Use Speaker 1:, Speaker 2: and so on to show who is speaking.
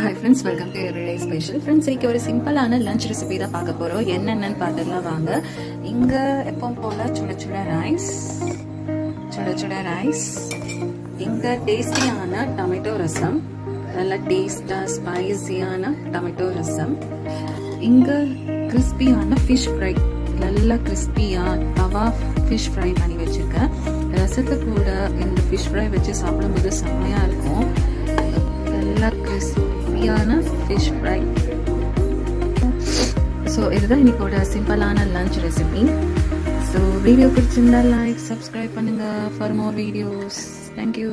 Speaker 1: Hi friends, welcome to everyday special. Friends, இன்னைக்கு ஒரு சிம்பிளான லஞ்ச் ரெசிபி தான் பார்க்க போகிறோம். என்னென்னு பார்த்துலாம் வாங்க. இங்கே எப்பவும் போல் சுட ரைஸ், இங்கே டேஸ்டியான டொமேட்டோ ரசம், நல்ல டேஸ்டாக ஸ்பைசியான டொமேட்டோ ரசம், இங்கே கிறிஸ்பியான ஃபிஷ் ஃப்ரை, நல்லா கிறிஸ்பியாக தவா ஃபிஷ் ஃப்ரை பண்ணி வச்சுருக்கேன். ரசத்து கூட இந்த ஃபிஷ் ஃப்ரை வச்சு சாப்பிடும்போது செம்மையாக இருக்கும். நல்லா கிறிஸ்பியான ஃபிஷ் ஃப்ரை. ஸோ இதுதான் இன்னைக்கோட சிம்பிளான லஞ்ச் ரெசிபி. ஸோ வீடியோ பிடிச்சிருந்தா லைக், சப்ஸ்கிரைப் பண்ணுங்கள் ஃபார் மோர் வீடியோஸ். தேங்க்யூ.